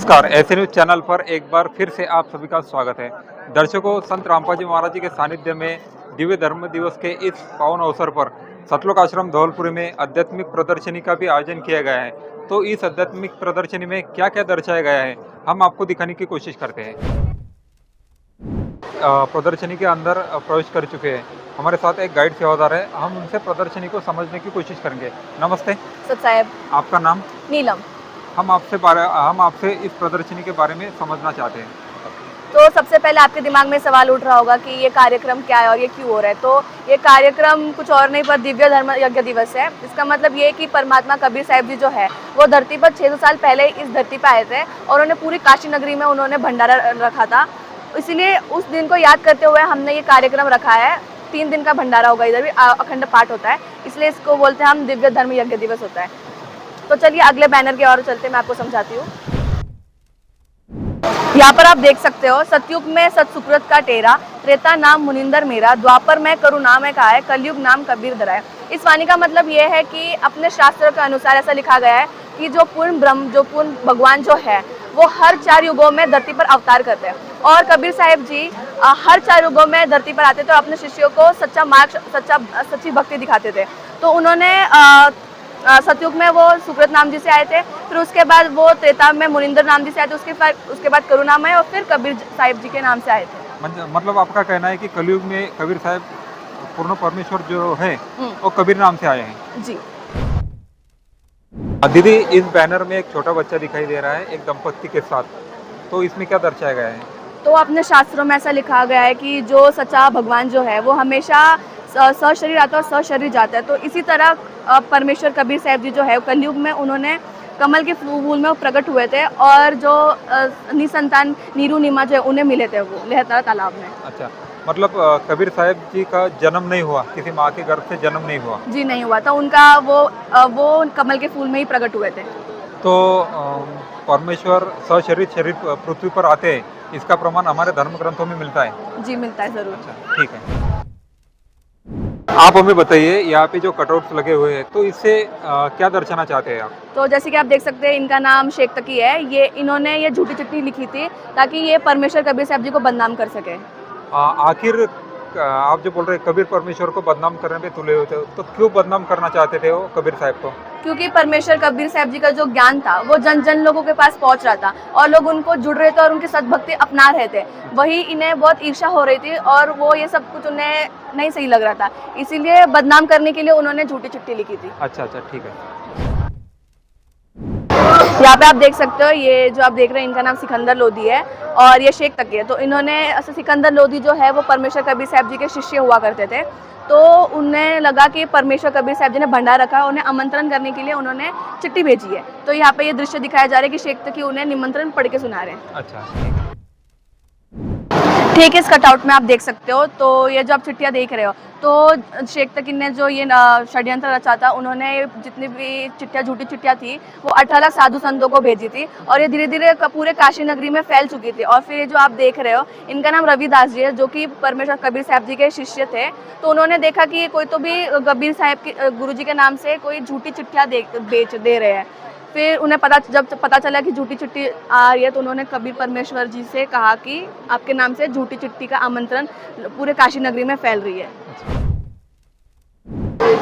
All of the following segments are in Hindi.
नमस्कार, ऐसे न्यूज चैनल पर एक बार फिर से आप सभी का स्वागत है। दर्शकों, संत रामपाल जी महाराज जी के सानिध्य में दिव्य धर्म दिवस के इस पावन अवसर पर सतलोक आश्रम धौलपुरी में आध्यात्मिक प्रदर्शनी का भी आयोजन किया गया है। तो इस आध्यात्मिक प्रदर्शनी में क्या क्या दर्शाया गया है, हम आपको दिखाने की कोशिश करते हैं। प्रदर्शनी के अंदर प्रवेश कर चुके हैं। हमारे साथ एक गाइड सेवादार है, हम उनसे प्रदर्शनी को समझने की कोशिश करेंगे। नमस्ते। सत साहेब। आपका नाम? नीलम। हम आपसे इस प्रदर्शनी के बारे में समझना चाहते हैं। तो सबसे पहले आपके दिमाग में सवाल उठ रहा होगा कि ये कार्यक्रम क्या है और ये क्यों हो रहा है। तो ये कार्यक्रम कुछ और नहीं पर दिव्य धर्म यज्ञ दिवस है। इसका मतलब ये है कि परमात्मा कबीर साहिब जी जो है वो धरती पर 600 साल पहले इस धरती पर आए थे और उन्होंने पूरी काशी नगरी में उन्होंने भंडारा रखा था। इसीलिए उस दिन को याद करते हुए हमने ये कार्यक्रम रखा है। 3 दिन का भंडारा होगा, इधर भी अखंड पाठ होता है, इसलिए इसको बोलते हैं हम दिव्य धर्म यज्ञ दिवस होता है। तो चलिए अगले बैनर की ओर चलते, मैं आपको समझाती हूँ। यहाँ पर आप देख सकते हो, सतयुग में सत सुकृत का टेरा, त्रेता नाम मुनिंदर मेरा, द्वापर में करुणा में कहा है, कलयुग नाम कबीर धरा है। इस वाणी का मतलब ये है कि अपने शास्त्रों के अनुसार ऐसा लिखा गया है कि जो पूर्ण ब्रह्म, जो पूर्ण भगवान जो है वो हर 4 युगों में धरती पर अवतार करते हैं। और कबीर साहिब जी हर 4 युगों में धरती पर आते थे और अपने शिष्यों को सच्चा मार्ग, सच्ची भक्ति दिखाते थे। तो उन्होंने सतयुग में वो सुकृत नाम जी से आए थे, फिर उसके बाद वो त्रेता में मुनिंदर नाम जी से आए थे, उसके बाद करुणामय और फिर कबीर साहिब जी के नाम से आए थे। मतलब आपका कहना है कि कलयुग में कबीर साहब पूर्ण परमेश्वर जो है वो कबीर नाम से आए हैं। जी। दीदी, इस बैनर में एक छोटा बच्चा दिखाई दे रहा है एक दंपत्ति के साथ, तो इसमें क्या दर्शाया गया है? तो अपने शास्त्रों में ऐसा लिखा गया है कि जो सच्चा भगवान जो है वो हमेशा सशरीर आता है और सशरीर जाता है। तो इसी तरह परमेश्वर कबीर साहिब जी जो है कलयुग में उन्होंने कमल के फूल में प्रकट हुए थे और जो निसंतान नीरू नीमा जो है उन्हें मिले थे वो लहता तालाब में। अच्छा, मतलब कबीर साहब जी का जन्म नहीं हुआ, किसी माँ के गर्भ से जन्म नहीं हुआ? जी नहीं हुआ था उनका, वो कमल के फूल में ही प्रकट हुए थे। तो परमेश्वर सशरीर शरीर पृथ्वी पर आते हैं, इसका प्रमाण हमारे धर्म ग्रंथों में मिलता है? जी मिलता है जरूर। अच्छा, ठीक है। आप हमें बताइए, यहाँ पे जो कटआउट्स लगे हुए हैं तो इससे क्या दर्शाना चाहते हैं आप? तो जैसे कि आप देख सकते हैं, इनका नाम शेख तकी है। इन्होंने ये झूठी चिट्ठी लिखी थी ताकि ये परमेश्वर कबीर साहब जी को बदनाम कर सके। आखिर आप जो बोल रहे हैं कबीर परमेश्वर को बदनाम करने पे तुले हुए थे, तो क्यों बदनाम करना चाहते थे वो कबीर साहब को? क्योंकि परमेश्वर कबीर साहब जी का जो ज्ञान था वो जन जन लोगों के पास पहुंच रहा था और लोग उनको जुड़ रहे थे और उनकी सद्भक्ति अपना रहे थे। वही इन्हें बहुत ईर्ष्या हो रही थी और वो ये सब कुछ उन्हें नहीं सही लग रहा था, इसीलिए बदनाम करने के लिए उन्होंने झूठी चिट्ठी लिखी थी। अच्छा, ठीक है। यहाँ पे आप देख सकते हो, ये जो आप देख रहे हैं इनका नाम सिकंदर लोधी है और ये शेख तकी है। तो इन्होंने सिकंदर लोधी जो है वो परमेश्वर कबीर साहब जी के शिष्य हुआ करते थे। तो उन्हें लगा कि परमेश्वर कबीर साहब जी ने भंडारा रखा, उन्हें आमंत्रण करने के लिए उन्होंने चिट्ठी भेजी है। तो यहाँ पे ये दृश्य दिखाया जा रहा है कि शेख तकी उन्हें निमंत्रण पढ़ के सुना रहे हैं। अच्छा, ठीक है, इस कटआउट में आप देख सकते हो। तो ये जो आप चिट्ठियाँ देख रहे हो, तो शेख तकी ने जो ये षड्यंत्र रचा था, उन्होंने जितनी भी चिट्ठियाँ, झूठी चिट्ठियाँ थी वो 18 लाख साधु संतों को भेजी थी और ये धीरे धीरे पूरे काशी नगरी में फैल चुकी थी। और फिर ये जो आप देख रहे हो, इनका नाम रविदास जी है, जो कि परमेश्वर कबीर साहब जी के शिष्य थे। तो उन्होंने देखा कि कोई तो भी कबीर साहब के गुरु जी के नाम से कोई झूठी चिट्ठियाँ बेच दे रहे हैं। फिर उन्हें जब पता चला कि झूठी चिट्ठी आ रही है, तो उन्होंने कबीर परमेश्वर जी से कहा कि आपके नाम से झूठी चिट्ठी का आमंत्रण पूरे काशी नगरी में फैल रही है।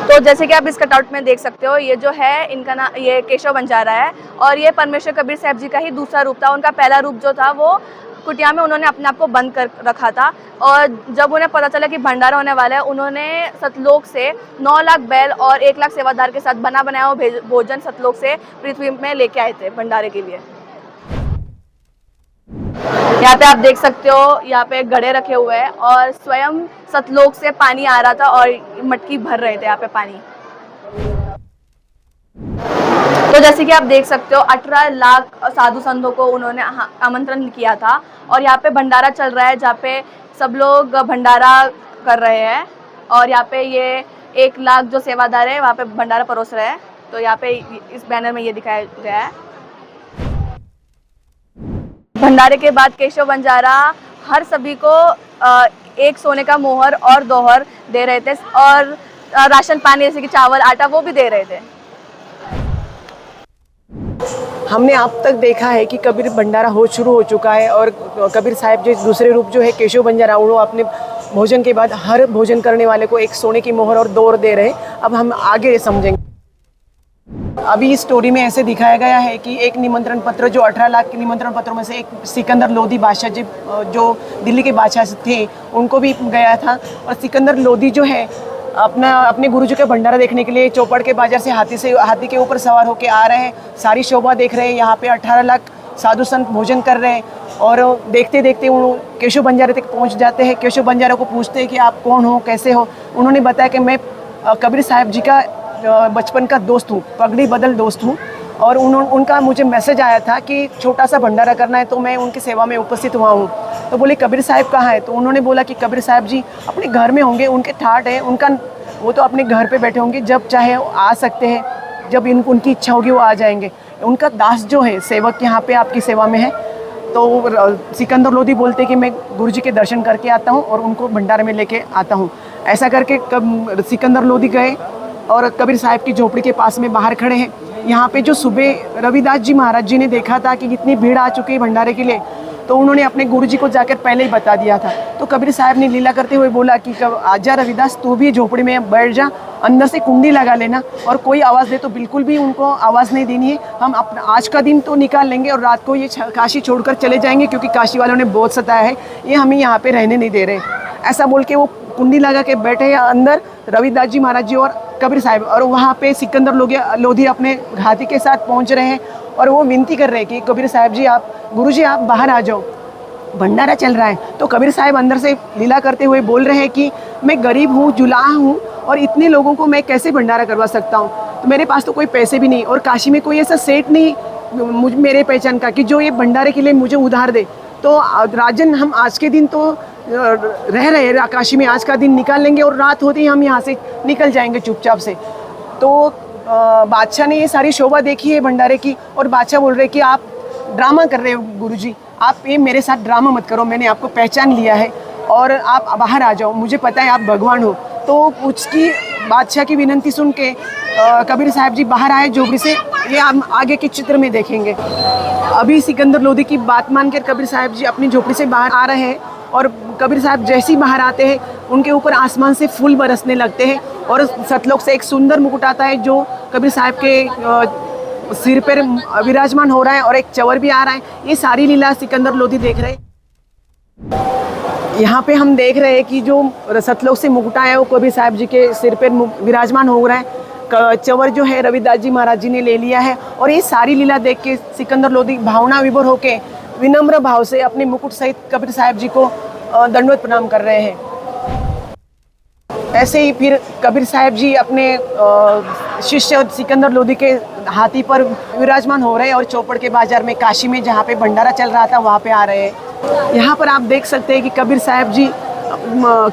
तो जैसे कि आप इस कटआउट में देख सकते हो, ये जो है इनका नाम, ये केशव बंजारा है और ये परमेश्वर कबीर साहब जी का ही दूसरा रूप था। उनका पहला रूप जो था वो कुटिया में उन्होंने अपने आप को बंद कर रखा था और जब उन्हें पता चला कि भंडारा होने वाला है, उन्होंने सतलोक से 9 लाख बैल और 1 लाख सेवादार के साथ बना बनाया हुआ भोजन सतलोक से पृथ्वी में लेके आए थे भंडारे के लिए। यहाँ पे आप देख सकते हो, यहाँ पे घड़े रखे हुए हैं और स्वयं सतलोक से पानी आ रहा था और मटकी भर रहे थे यहाँ पे पानी। तो जैसे कि आप देख सकते हो, 18 लाख साधु संतों को उन्होंने आमंत्रण किया था और यहाँ पे भंडारा चल रहा है, जहाँ पे सब लोग भंडारा कर रहे हैं और यहाँ पे ये 1 लाख जो सेवादार है वहाँ पे भंडारा परोस रहे हैं। तो यहाँ पे इस बैनर में ये दिखाया गया है। भंडारे के बाद केशव बंजारा हर सभी को एक सोने का मोहर और दोहर दे रहे थे और राशन पानी जैसे कि चावल आटा वो भी दे रहे थे। हमने अब तक देखा है कि कबीर भंडारा शुरू हो चुका है और कबीर साहब जो दूसरे रूप जो है केशव बंजारा, उन्होंने अपने भोजन के बाद हर भोजन करने वाले को एक सोने की मोहर और दौर दे रहे हैं। अब हम आगे समझेंगे। अभी इस स्टोरी में ऐसे दिखाया गया है कि एक निमंत्रण पत्र जो 18 लाख के निमंत्रण पत्रों में से एक सिकंदर लोधी बादशाह जी जो दिल्ली के बादशाह थे उनको भी गया था। और सिकंदर लोधी जो है अपने गुरुजी का भंडारा देखने के लिए चौपड़ के बाजार से हाथी के ऊपर सवार होकर आ रहे हैं। सारी शोभा देख रहे हैं। यहाँ पे 18 लाख साधु संत भोजन कर रहे हैं और देखते देखते वो केशव बंजारे तक पहुँच जाते हैं। केशव बंजारे को पूछते हैं कि आप कौन हो, कैसे हो। उन्होंने बताया कि मैं कबीर साहब जी का बचपन का दोस्त हूँ, पगड़ी बदल दोस्त हूँ और उनका मुझे मैसेज आया था कि छोटा सा भंडारा करना है, तो मैं उनकी सेवा में उपस्थित हुआ हूँ। तो बोले कबीर साहब कहाँ है? तो उन्होंने बोला कि कबीर साहब जी अपने घर में होंगे, उनके ठाट है, वो तो अपने घर पे बैठे होंगे, जब चाहे आ सकते हैं, जब उनकी इच्छा होगी वो आ जाएंगे। उनका दास जो है सेवक यहाँ पे आपकी सेवा में है। तो सिकंदर लोधी बोलते कि मैं गुरुजी के दर्शन करके आता हूँ और उनको भंडारे में लेके आता हूँ। ऐसा करके सिकंदर लोधी गए और कबीर साहब की झोपड़ी के पास में बाहर खड़े हैं। यहाँ पे जो सुबह रविदास जी महाराज जी ने देखा था कि कितनी भीड़ आ चुकी है भंडारे के लिए, तो उन्होंने अपने गुरुजी को जाकर पहले ही बता दिया था। तो कबीर साहब ने लीला करते हुए बोला कि आजा रविदास, तू भी झोपड़ी में बैठ जा, अंदर से कुंडी लगा लेना और कोई आवाज़ दे तो बिल्कुल भी उनको आवाज़ नहीं देनी है। हम अपना आज का दिन तो निकाल लेंगे और रात को ये काशी छोड़कर चले जाएंगे, क्योंकि काशी वालों ने बहुत सताया है, ये हमें यहाँ पे रहने नहीं दे रहे। ऐसा बोल के वो कुंडी लगा के बैठे अंदर रविदास जी महाराज जी और कबीर साहब। और वहाँ पे सिकंदर लोधी अपने घाती के साथ पहुँच रहे हैं और वो विनती कर रहे हैं कि कबीर साहब जी गुरुजी आप बाहर आ जाओ, भंडारा चल रहा है। तो कबीर साहब अंदर से लीला करते हुए बोल रहे हैं कि मैं गरीब हूँ, जुलाहा हूँ और इतने लोगों को मैं कैसे भंडारा करवा सकता हूँ। तो मेरे पास तो कोई पैसे भी नहीं और काशी में कोई ऐसा सेठ नहीं मेरे पहचान का कि जो ये भंडारे के लिए मुझे उधार दे। तो राजन, हम आज के दिन तो रह रहे हैं काशी में, आज का दिन निकाल लेंगे और रात होते ही हम यहाँ से निकल जाएंगे चुपचाप से। तो बादशाह ने ये सारी शोभा देखी है भंडारे की और बादशाह बोल रहे कि आप ड्रामा कर रहे हो गुरुजी, आप ये मेरे साथ ड्रामा मत करो, मैंने आपको पहचान लिया है और आप बाहर आ जाओ, मुझे पता है आप भगवान हो। तो उसकी बादशाह की विनंती सुन के कबीर साहब जी बाहर आए झोपड़ी से। ये हम आगे के चित्र में देखेंगे। अभी सिकंदर लोधी की बात मानकर कबीर साहब जी अपनी झोपड़ी से बाहर आ रहे हैं और कबीर साहब जैसे ही बाहर आते हैं उनके ऊपर आसमान से फूल बरसने लगते हैं और सतलोक से एक सुंदर मुकुट आता है जो कबीर साहब के सिर पर विराजमान हो रहा है और एक चवर भी आ रहा है। ये सारी लीला सिकंदर लोधी देख रहे हैं। यहाँ पे हम देख रहे हैं कि जो सतलोक से मुकुट है वो कबीर साहब जी के सिर पर विराजमान हो रहा है। चवर जो है रविदास जी महाराज जी ने ले लिया है और ये सारी लीला देख के सिकंदर लोधी भावना विभोर होके विनम्र भाव से अपने मुकुट सहित कबीर साहब जी को दंडवत प्रणाम कर रहे हैं। ऐसे ही फिर कबीर साहब जी अपने शिष्य सिकंदर लोधी के हाथी पर विराजमान हो रहे हैं और चौपड़ के बाजार में काशी में जहाँ पे भंडारा चल रहा था वहाँ पे आ रहे हैं। यहाँ पर आप देख सकते हैं कि कबीर साहब जी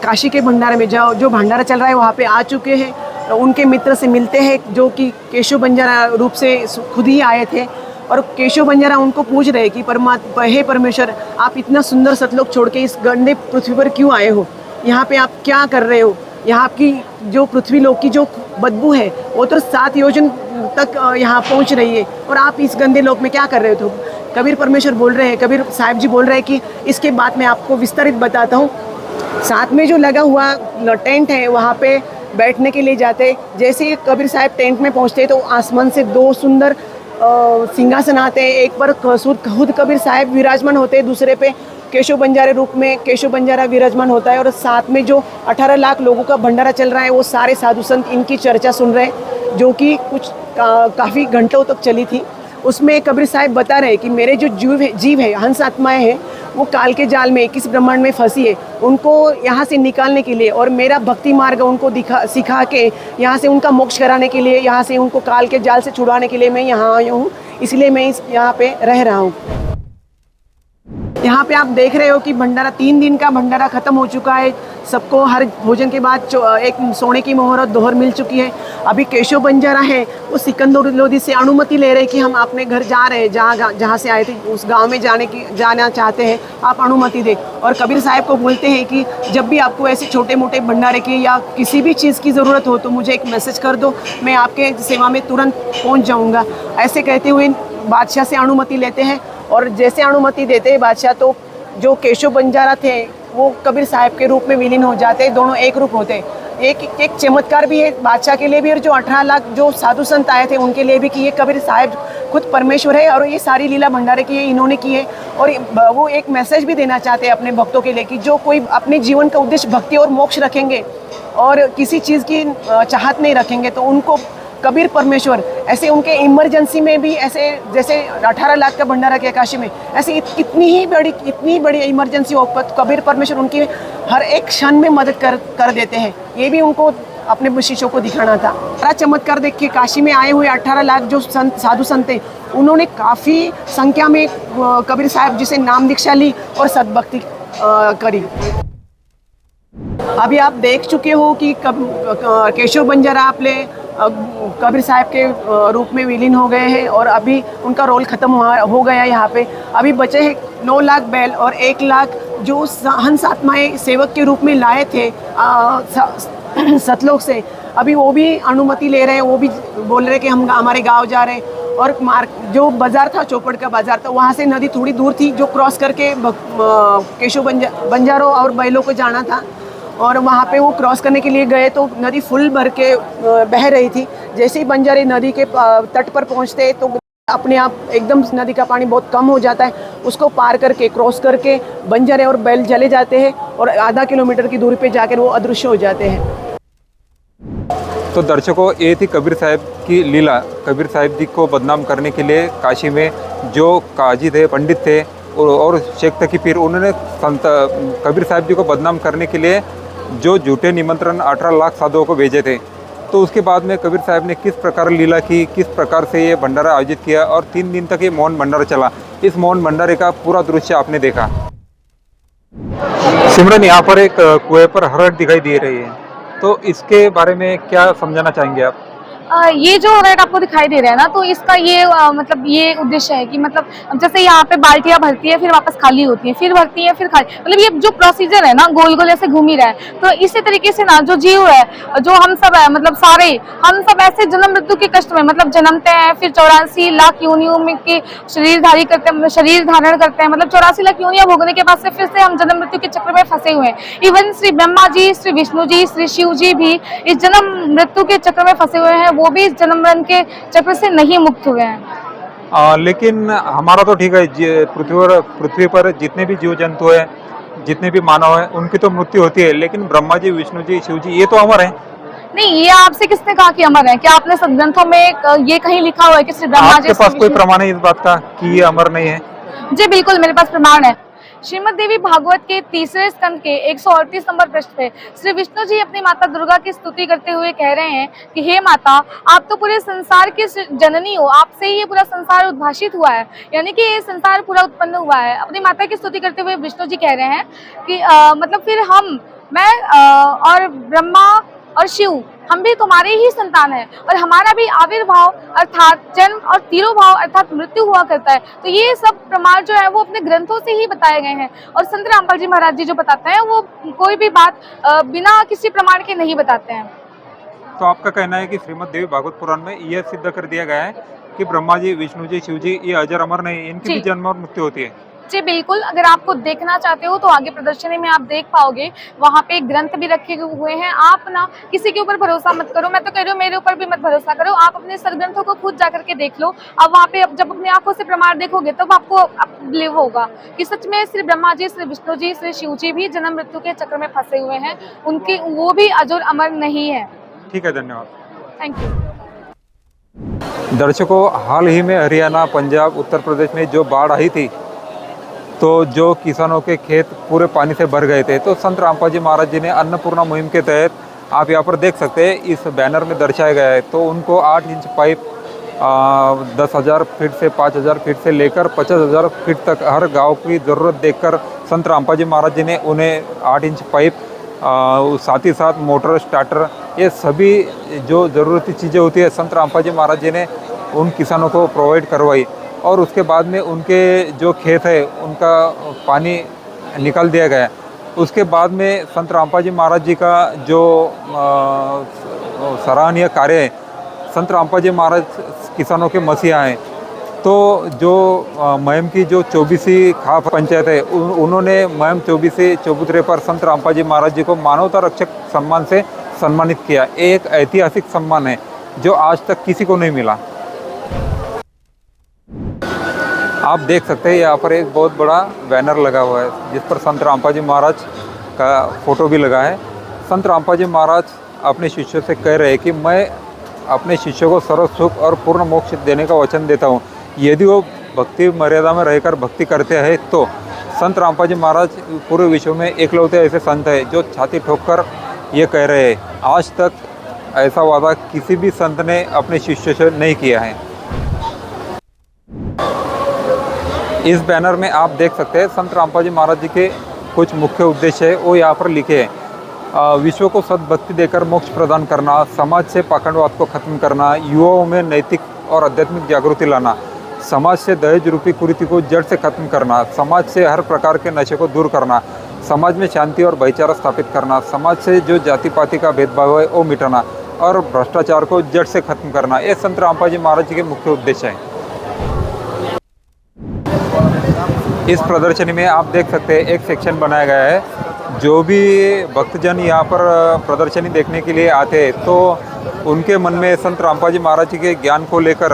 काशी के भंडारे में जो भंडारा चल रहा है वहाँ पे आ चुके हैं। उनके मित्र से मिलते हैं जो कि केशव बंजारा रूप से खुद ही आए थे और केशव बंजारा उनको पूछ रहे कि हे परमेश्वर, आप इतना सुंदर सतलोक छोड़ के इस गंदे पृथ्वी पर क्यों आए हो? यहाँ पे आप क्या कर रहे हो? यहाँ आपकी जो पृथ्वी लोक की जो बदबू है वो तो 7 योजन तक यहाँ पहुँच रही है और आप इस गंदे लोक में क्या कर रहे हो? तो कबीर परमेश्वर बोल रहे हैं, कबीर साहब जी बोल रहे हैं कि इसके बाद मैं आपको विस्तारित बताता हूँ। साथ में जो लगा हुआ टेंट है वहाँ पे बैठने के लिए जाते। जैसे ही कबीर साहब टेंट में पहुँचते तो आसमान से 2 सुंदर सिंहासन आते हैं। एक पर खुद कबीर साहब विराजमान होते हैं, दूसरे पे केशव बंजारे रूप में केशव बंजारा विराजमान होता है और साथ में जो 18 लाख लोगों का भंडारा चल रहा है वो सारे साधु संत इनकी चर्चा सुन रहे हैं जो कि कुछ काफ़ी घंटों तक चली थी। उसमें कबीर साहब बता रहे हैं कि मेरे जो जीव है हंस आत्माएं हैं वो काल के जाल में 21 ब्रह्मांड में फंसी है, उनको यहाँ से निकालने के लिए और मेरा भक्ति मार्ग उनको सिखा के यहाँ से उनका मोक्ष कराने के लिए, यहाँ से उनको काल के जाल से छुड़ाने के लिए मैं यहाँ आया हूँ, इसलिए मैं यहाँ पे रह रहा हूँ। यहाँ पे आप देख रहे हो कि भंडारा 3 दिन का भंडारा ख़त्म हो चुका है। सबको हर भोजन के बाद एक सोने की मोहर और दोहर मिल चुकी है। अभी केशव बंजारा है वो सिकंदर लोधी से अनुमति ले रहे कि हम अपने घर जा रहे हैं, जहाँ से आए थे उस गांव में जाना चाहते हैं, आप अनुमति दें। और कबीर साहब को बोलते हैं कि जब भी आपको ऐसे छोटे मोटे भंडारे की या किसी भी चीज़ की ज़रूरत हो तो मुझे एक मैसेज कर दो, मैं आपके सेवा में तुरंत पहुँच जाऊँगा। ऐसे कहते हुए बादशाह से अनुमति लेते हैं और जैसे अनुमति देते हैं बादशाह, तो जो केशव बंजारा थे वो कबीर साहब के रूप में विलीन हो जाते हैं, दोनों एक रूप होते हैं। एक चमत्कार भी है बादशाह के लिए भी और जो 18 लाख जो साधु संत आए थे उनके लिए भी कि ये कबीर साहब खुद परमेश्वर है और ये सारी लीला भंडारे की इन्होंने की है। और वो एक मैसेज भी देना चाहते हैं अपने भक्तों के लिए कि जो कोई अपने जीवन का उद्देश्य भक्ति और मोक्ष रखेंगे और किसी चीज़ की चाहत नहीं रखेंगे तो उनको कबीर परमेश्वर ऐसे उनके इमरजेंसी में भी ऐसे जैसे 18 लाख का भंडारा किया काशी में, ऐसे इतनी बड़ी इमरजेंसी हो कबीर परमेश्वर उनकी हर एक क्षण में मदद कर देते हैं। ये भी उनको अपने शिष्यों को दिखाना था। बड़ा चमत्कार देख के काशी में आए हुए 18 लाख जो साधु संत थे उन्होंने काफ़ी संख्या में कबीर साहब जी से नाम दीक्षा ली और सद्भक्ति करी। अभी आप देख चुके हो कि केशव बंजारा अपने कबीर साहब के रूप में विलीन हो गए हैं और अभी उनका रोल ख़त्म हो गया है। यहाँ पे अभी बचे हैं 9 लाख बैल और 1 लाख जो हंस आत्माएँ सेवक के रूप में लाए थे सतलोक से, अभी वो भी अनुमति ले रहे हैं। वो भी बोल रहे हैं कि हम हमारे गांव जा रहे हैं। और जो बाज़ार था, चौपड़ का बाज़ार था, वहाँ से नदी थोड़ी दूर थी जो क्रॉस करके केशव बंजारों और बैलों को जाना था और वहाँ पे वो क्रॉस करने के लिए गए तो नदी फुल भर के बह रही थी। जैसे ही बंजारे नदी के तट पर पहुँचते तो अपने आप एकदम नदी का पानी बहुत कम हो जाता है, उसको पार करके क्रॉस करके बंजारे और बैल चले जाते हैं और आधा किलोमीटर की दूरी पे जाकर वो अदृश्य हो जाते हैं। तो दर्शकों, ये थी कबीर साहब की लीला। कबीर साहब जी को बदनाम करने के लिए काशी में जो काजी थे, पंडित थे और शेख तकी पीर, उन्होंने संत कबीर साहब जी को बदनाम करने के लिए जो झूठे निमंत्रण 18 लाख साधुओं को भेजे थे। तो उसके बाद में कबीर साहब ने किस प्रकार लीला की, किस प्रकार से ये भंडारा आयोजित किया और 3 दिन तक ये मौन भंडारा चला। इस मौन भंडारे का पूरा दृश्य आपने देखा। सिमरन, यहाँ पर एक कुएं पर हरड़ दिखाई दे रही है, तो इसके बारे में क्या समझाना चाहेंगे आप? ये जो रेट आपको दिखाई दे रहा है ना, तो इसका ये मतलब ये उद्देश्य है कि मतलब जैसे यहाँ पे बाल्टियाँ भरती है, फिर वापस खाली होती है, फिर भरती है, फिर खाली, मतलब ये जो प्रोसीजर है ना गोल गोल ऐसे घूम ही रहा है। तो इसी तरीके से ना जो जीव है, जो हम सब है, मतलब सारे हम सब ऐसे जन्म मृत्यु के कष्ट में मतलब जन्मते हैं, फिर 84 लाख योनियों में के शरीर धारण करते हैं, मतलब 84 लाख योनियां भोगने के बाद से फिर से हम जन्म मृत्यु के चक्र में फंसे हुए हैं। इवन श्री ब्रह्मा जी, श्री विष्णु जी, श्री शिव जी भी इस जन्म मृत्यु के चक्र में फंसे हुए हैं, वो भी इस जन्म मरण के चक्र से नहीं मुक्त हुए हैं। लेकिन हमारा तो ठीक है, पृथ्वी पर जितने भी जीव जंतु हैं, जितने भी मानव हैं, उनकी तो मृत्यु होती है, लेकिन ब्रह्मा जी, विष्णु जी, शिव जी ये तो अमर हैं। नहीं, ये आपसे किसने कहा कि अमर है? क्या आपने सदग्रंथों में ये कहीं लिखा हुआ है कि श्री ब्रह्मा जी? आपके पास कोई प्रमाण है इस बात का कि ये अमर नहीं है? जी बिल्कुल, मेरे पास प्रमाण है। श्रीमद् देवी भागवत के 3रे स्कंद के 138 नंबर पृष्ठ पे श्री विष्णु जी अपनी माता दुर्गा की स्तुति करते हुए कह रहे हैं कि हे माता, आप तो पूरे संसार की जननी हो, आपसे ही ये पूरा संसार उद्भाषित हुआ है, यानी कि ये संसार पूरा उत्पन्न हुआ है। अपनी माता की स्तुति करते हुए विष्णु जी कह रहे हैं कि मतलब फिर मैं और ब्रह्मा और शिव, हम भी तुम्हारे ही संतान हैं और हमारा भी आविर्भाव अर्थात जन्म और तिरोभाव अर्थात मृत्यु हुआ करता है। तो ये सब प्रमाण जो है वो अपने ग्रंथों से ही बताए गए हैं और संत रामपाल जी महाराज जी जो बताते हैं वो कोई भी बात बिना किसी प्रमाण के नहीं बताते हैं। तो आपका कहना है कि श्रीमद् देवी भागवत पुराण में यह सिद्ध कर दिया गया है कि ब्रह्मा जी, विष्णु जी, शिव जी ये अजर अमर नहीं, इनकी भी जन्म और मृत्यु होती है? जी बिल्कुल, अगर आपको देखना चाहते हो तो आगे प्रदर्शनी में आप देख पाओगे, वहाँ पे एक ग्रंथ भी रखे हुए हैं। आप ना किसी के ऊपर भरोसा मत करो, मैं तो कह रही हूँ मेरे ऊपर भी मत भरोसा करो, आप अपने सदग्रंथों को खुद जाकर के देख लो। अब वहाँ पे जब अपनी आंखों से प्रमाण देखोगे तब आपको बिलीव होगा कि सच में श्री ब्रह्मा जी, श्री विष्णु जी, श्री शिव जी भी जन्म मृत्यु के चक्र में फंसे हुए हैं, उनके वो भी अजर अमर नहीं है। ठीक है, धन्यवाद। Thank you. दर्शकों, हाल ही में हरियाणा, पंजाब, उत्तर प्रदेश में जो बाढ़ आई थी, तो जो किसानों के खेत पूरे पानी से भर गए थे, तो संत रामपाल जी महाराज जी ने अन्नपूर्णा मुहिम के तहत, आप यहाँ पर देख सकते हैं इस बैनर में दर्शाया गया है, तो उनको 8 इंच पाइप 10,000 फीट से 5,000 फीट से लेकर 50,000 फीट तक हर गांव की ज़रूरत देखकर संत रामपाल जी महाराज जी ने उन्हें 8 इंच पाइप, साथ ही साथ मोटर, स्टार्टर, ये सभी जो ज़रूरती चीज़ें होती है संत रामपाल जी महाराज जी ने उन किसानों को प्रोवाइड करवाई। और उसके बाद में उनके जो खेत है उनका पानी निकाल दिया गया। उसके बाद में संत रामपाल जी महाराज जी का जो सराहनीय कार्य है, संत रामपाल जी महाराज किसानों के मसीहा हैं, तो जो महम की जो 24वीं खाप पंचायत है उन्होंने महम 24 चौबूतरे पर संत रामपाल जी महाराज जी को मानवता रक्षक सम्मान से सम्मानित किया। ये एक ऐतिहासिक सम्मान है जो आज तक किसी को नहीं मिला। आप देख सकते हैं यहाँ पर एक बहुत बड़ा बैनर लगा हुआ है जिस पर संत रामपाल जी महाराज का फोटो भी लगा है। संत रामपाल जी महाराज अपने शिष्यों से कह रहे हैं कि मैं अपने शिष्यों को सर्व सुख और पूर्ण मोक्ष देने का वचन देता हूँ, यदि वो भक्ति मर्यादा में रहकर भक्ति करते हैं तो। संत रामपाल जी महाराज पूरे विश्व में एकलौते ऐसे संत हैं जो छाती ठोककर ये कह रहे हैं। आज तक ऐसा वादा किसी भी संत ने अपने शिष्यों से नहीं किया है। इस बैनर में आप देख सकते हैं संत रामपाल जी महाराज जी के कुछ मुख्य उद्देश्य है वो यहाँ पर लिखे हैं। विश्व को सद्भक्ति देकर मोक्ष प्रदान करना, समाज से पाखंडवाद को खत्म करना, युवाओं में नैतिक और आध्यात्मिक जागृति लाना, समाज से दहेज रूपी कुरीति को जड़ से खत्म करना, समाज से हर प्रकार के नशे को दूर करना, समाज में शांति और भाईचारा स्थापित करना, समाज से जो जाति पाति का भेदभाव है वो मिटाना और भ्रष्टाचार को जड़ से खत्म करना। ये संत रामपाल जी महाराज जी के मुख्य उद्देश्य हैं। इस प्रदर्शनी में आप देख सकते हैं एक सेक्शन बनाया गया है। जो भी भक्तजन यहाँ पर प्रदर्शनी देखने के लिए आते हैं तो उनके मन में संत रामपाल जी महाराज जी के ज्ञान को लेकर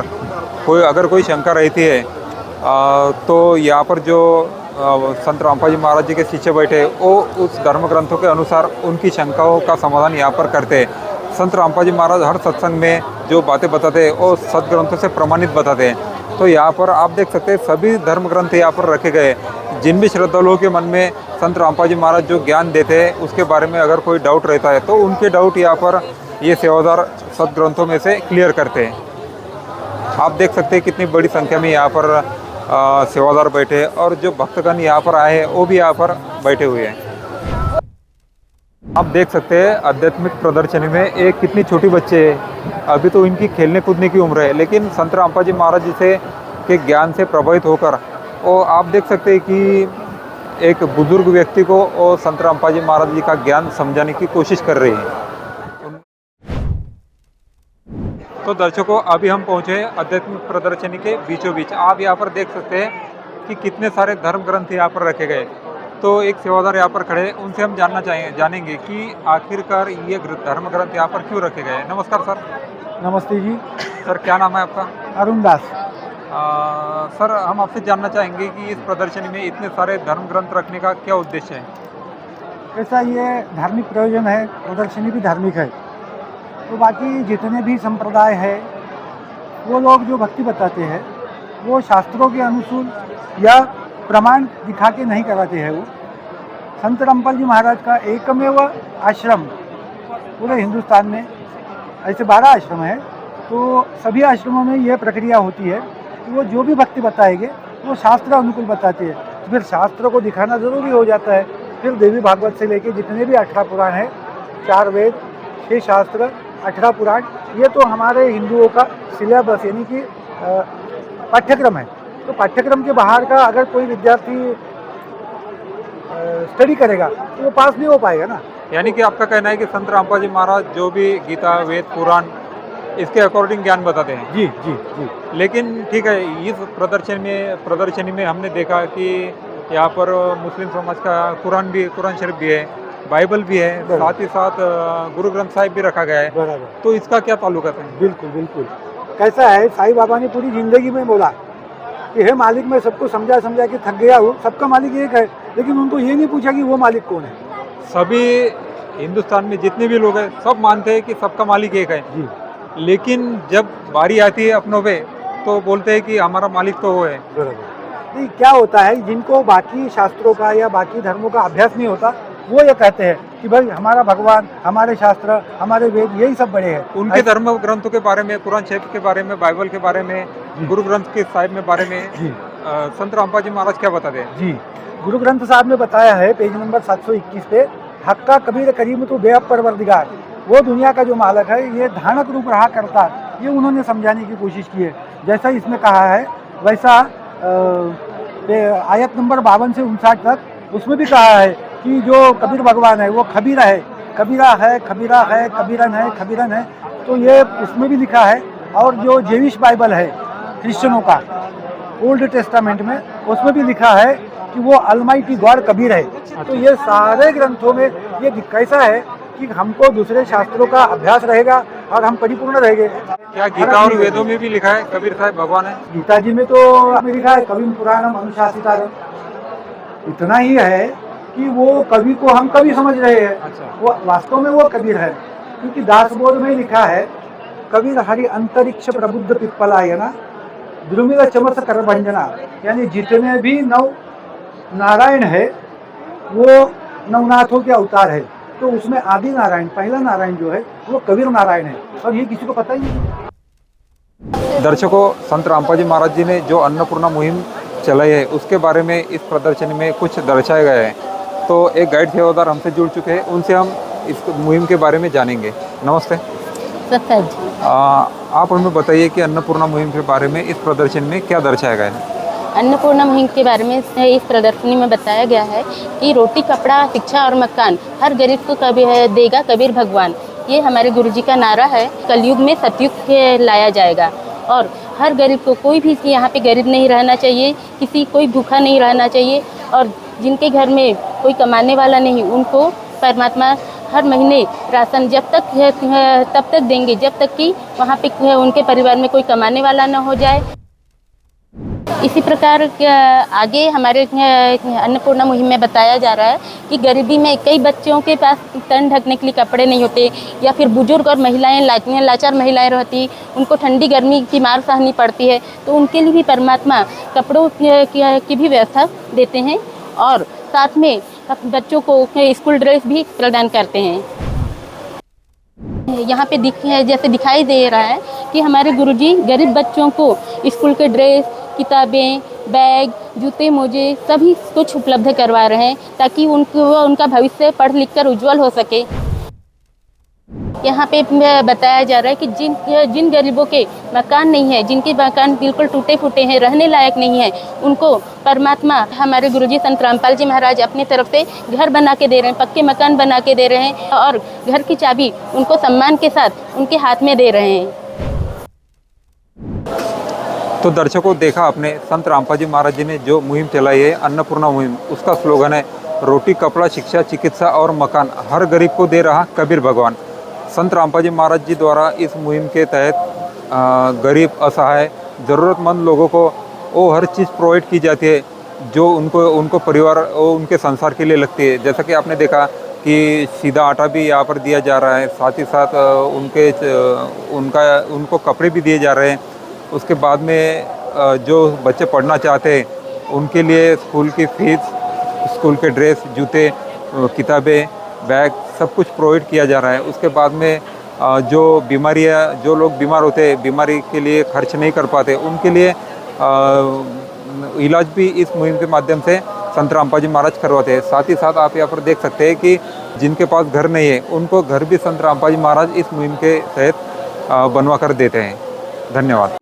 अगर कोई शंका रहती है तो यहाँ पर जो संत रामपाल जी महाराज जी के शिष्य बैठे वो उस धर्म ग्रंथों के अनुसार उनकी शंकाओं का समाधान यहाँ पर करते हैं। संत रामपाल जी महाराज हर सत्संग में जो बातें बताते हैं वो सदग्रंथों से प्रमाणित बताते हैं। तो यहाँ पर आप देख सकते हैं सभी धर्म ग्रंथ यहाँ पर रखे गए। जिन भी श्रद्धालुओं के मन में संत रामपाल जी महाराज जो ज्ञान देते हैं उसके बारे में अगर कोई डाउट रहता है तो उनके डाउट यहाँ पर ये सेवादार सदग्रंथों में से क्लियर करते हैं। आप देख सकते हैं कितनी बड़ी संख्या में यहाँ पर सेवादार बैठे हैं और जो भक्तगण यहाँ पर आए हैं वो भी यहाँ पर बैठे हुए हैं। आप देख सकते हैं आध्यात्मिक प्रदर्शनी में एक कितनी छोटी बच्चे है, अभी तो इनकी खेलने कूदने की उम्र है, लेकिन संत रामपाल जी महाराज जी से के ज्ञान से प्रभावित होकर वो आप देख सकते हैं कि एक बुजुर्ग व्यक्ति को वो संत रामपाल जी महाराज जी का ज्ञान समझाने की कोशिश कर रही है। तो दर्शकों अभी हम पहुँचे आध्यात्मिक प्रदर्शनी के बीचों बीच। आप यहाँ पर देख सकते हैं कि कितने सारे धर्म ग्रंथ यहाँ पर रखे गए। तो एक सेवादार यहाँ पर खड़े, उनसे हम जानेंगे कि आखिरकार ये धर्म ग्रंथ यहाँ पर क्यों रखे गए। नमस्कार सर। नमस्ते जी। सर क्या नाम है आपका? अरुण दास। सर हम आपसे जानना चाहेंगे कि इस प्रदर्शनी में इतने सारे धर्म ग्रंथ रखने का क्या उद्देश्य है? ऐसा ये धार्मिक प्रयोजन है, प्रदर्शनी भी धार्मिक है। तो बाकी जितने भी संप्रदाय है वो लोग जो भक्ति बताते हैं वो शास्त्रों के अनुसार या प्रमाण दिखा के नहीं कराते हैं। वो संत रामपाल जी महाराज का एकमेव आश्रम पूरे हिंदुस्तान में, ऐसे 12 आश्रम है, तो सभी आश्रमों में ये प्रक्रिया होती है कि वो जो भी भक्ति बताएंगे वो शास्त्र अनुकूल बताते हैं। तो फिर शास्त्र को दिखाना ज़रूरी हो जाता है। फिर देवी भागवत से लेके जितने भी 18 पुराण हैं, 4 वेद, 6 शास्त्र, 18 पुराण, ये तो हमारे हिंदुओं का सिलेबस यानी कि पाठ्यक्रम है। तो पाठ्यक्रम के बाहर का अगर कोई विद्यार्थी स्टडी करेगा तो वो पास नहीं हो पाएगा ना। यानी कि आपका कहना है कि संत रामपाल जी महाराज जो भी गीता, वेद, पुराण इसके अकॉर्डिंग ज्ञान बताते हैं। जी जी जी। लेकिन ठीक है, इस प्रदर्शनी में हमने देखा कि यहाँ पर मुस्लिम समाज का कुरान शरीफ भी है, बाइबल भी है, साथ ही साथ गुरु ग्रंथ साहिब भी रखा गया है। बराबर। तो इसका क्या ताल्लुकात है? बिल्कुल बिल्कुल। कैसा है, साईं बाबा ने पूरी जिंदगी में बोला कि हे मालिक, मैं सबको समझा के थक गया हूँ, सबका मालिक एक है, लेकिन उनको ये नहीं पूछा कि वो मालिक कौन है। सभी हिंदुस्तान में जितने भी लोग हैं सब मानते हैं कि सबका मालिक एक है जी। लेकिन जब बारी आती है अपनों पे तो बोलते हैं कि हमारा मालिक तो वो है। बराबर। नहीं, क्या होता है, जिनको बाकी शास्त्रों का या बाकी धर्मों का अभ्यास नहीं होता वो ये कहते हैं कि भाई हमारा भगवान, हमारे शास्त्र, हमारे वेद, यही सब बड़े हैं। उनके धर्म ग्रंथों के बारे में, कुरान शरीफ के बारे में, बाइबल के बारे में, गुरु ग्रंथ के साहिब में बारे में जी संत रामपाल जी महाराज क्या बताते हैं? जी, गुरु ग्रंथ साहब ने बताया है पेज नंबर 721 पे, हक्का कबीर करीम तो बेअब परवरदिगार, वो दुनिया का जो मालिक है ये धानक रूप रहा करता, ये उन्होंने समझाने की कोशिश की है। जैसा इसमें कहा है वैसा आयत नंबर 52 से 59 तक उसमें भी कहा है कि जो कबीर भगवान है वो खबीरा है, कबीरा है, खबीरा है, कबीरन है, खबीरन है। तो ये इसमें भी लिखा है। और जो जेविश बाइबल है क्रिश्चियनों का ओल्ड टेस्टामेंट में, उसमें भी लिखा है कि वो अलमाइटी गॉड कबीर है। तो ये सारे ग्रंथों में ये कैसा है कि हमको दूसरे शास्त्रों का अभ्यास रहेगा और हम परिपूर्ण रहेंगे। क्या गीता और वेदों में भी लिखा है कबीर साहब भगवान है? गीता जी में तो लिखा है कवि पुराणम अनुशासितारम, इतना ही है कि वो कवि को हम कवि समझ रहे हैं। अच्छा। वो वास्तव में वो कबीर है, क्योंकि दासबोध में लिखा है कबीर हरि अंतरिक्ष प्रबुद्ध पिप्पलायना द्रुमिल चमस कर भंजना, यानी जितने भी नव नारायण है वो नवनाथों के अवतार है। तो उसमें आदि नारायण, पहला नारायण जो है वो कबीर नारायण है, और ये किसी को पता ही नहीं। दर्शकों, संत रामपाल जी महाराज जी ने जो अन्नपूर्णा मुहिम चलाई है उसके बारे में इस प्रदर्शनी में कुछ दर्शाया गया है। तो एक गाइड सेवादार हमसे जुड़ चुके हैं, उनसे हम इस मुहिम के बारे में जानेंगे। नमस्ते सत्ता जी। आप हमें बताइए कि अन्नपूर्णा मुहिम के बारे में इस प्रदर्शनी में क्या दर्शाया गया है? अन्नपूर्णा मुहिम के बारे में इस प्रदर्शनी में बताया गया है कि रोटी, कपड़ा, शिक्षा और मकान हर गरीब को कभी देगा कबीर भगवान। ये हमारे गुरुजी का नारा है। कलयुग में सतयुग लाया जाएगा और हर गरीब को, कोई भी यहाँ पे गरीब नहीं रहना चाहिए, कोई भूखा नहीं रहना चाहिए, और जिनके घर में कोई कमाने वाला नहीं उनको परमात्मा हर महीने राशन जब तक है तब तक देंगे, जब तक कि वहाँ पे उनके परिवार में कोई कमाने वाला न हो जाए। इसी प्रकार आगे हमारे अन्नपूर्णा मुहिम में बताया जा रहा है कि गरीबी में कई बच्चों के पास तन ढकने के लिए कपड़े नहीं होते, या फिर बुजुर्ग और महिलाएं लाचार महिलाएं रहती, उनको ठंडी गर्मी की मार सहनी पड़ती है, तो उनके लिए भी परमात्मा कपड़ों की भी व्यवस्था देते हैं और साथ में बच्चों को स्कूल ड्रेस भी प्रदान करते हैं। यहाँ पे जैसे दिखाई दे रहा है कि हमारे गुरुजी गरीब बच्चों को स्कूल के ड्रेस, किताबें, बैग, जूते, मोजे सभी कुछ उपलब्ध करवा रहे हैं ताकि उनका भविष्य पढ़ लिख कर उज्जवल हो सके। यहाँ पे बताया जा रहा है कि जिन गरीबों के मकान नहीं है, जिनके मकान बिल्कुल टूटे फूटे हैं, रहने लायक नहीं है, उनको परमात्मा हमारे गुरुजी संत रामपाल जी महाराज अपनी तरफ से घर बना के दे रहे हैं, पक्के मकान बना के दे रहे हैं और घर की चाबी उनको सम्मान के साथ उनके हाथ में दे रहे हैं। तो दर्शकों, देखा आपने संत रामपाल जी महाराज जी ने जो मुहिम चलाई है अन्नपूर्णा मुहिम, उसका स्लोगन है रोटी, कपड़ा, शिक्षा, चिकित्सा और मकान हर गरीब को दे रहा कबीर भगवान। संत रामपाल जी महाराज जी द्वारा इस मुहिम के तहत गरीब, असहाय, ज़रूरतमंद लोगों को वो हर चीज़ प्रोवाइड की जाती है जो उनको परिवार और उनके संसार के लिए लगती है। जैसा कि आपने देखा कि सीधा आटा भी यहाँ पर दिया जा रहा है, साथ ही साथ उनको कपड़े भी दिए जा रहे हैं। उसके बाद में जो बच्चे पढ़ना चाहते हैं उनके लिए स्कूल की फीस, स्कूल के ड्रेस, जूते, किताबें, बैग सब कुछ प्रोवाइड किया जा रहा है। उसके बाद में जो लोग बीमार होते हैं, बीमारी के लिए खर्च नहीं कर पाते, उनके लिए इलाज भी इस मुहिम के माध्यम से संत रामपाल जी महाराज करवाते हैं। साथ ही साथ आप यहाँ पर देख सकते हैं कि जिनके पास घर नहीं है उनको घर भी संत रामपाल जी महाराज इस मुहिम के तहत बनवा कर देते हैं। धन्यवाद।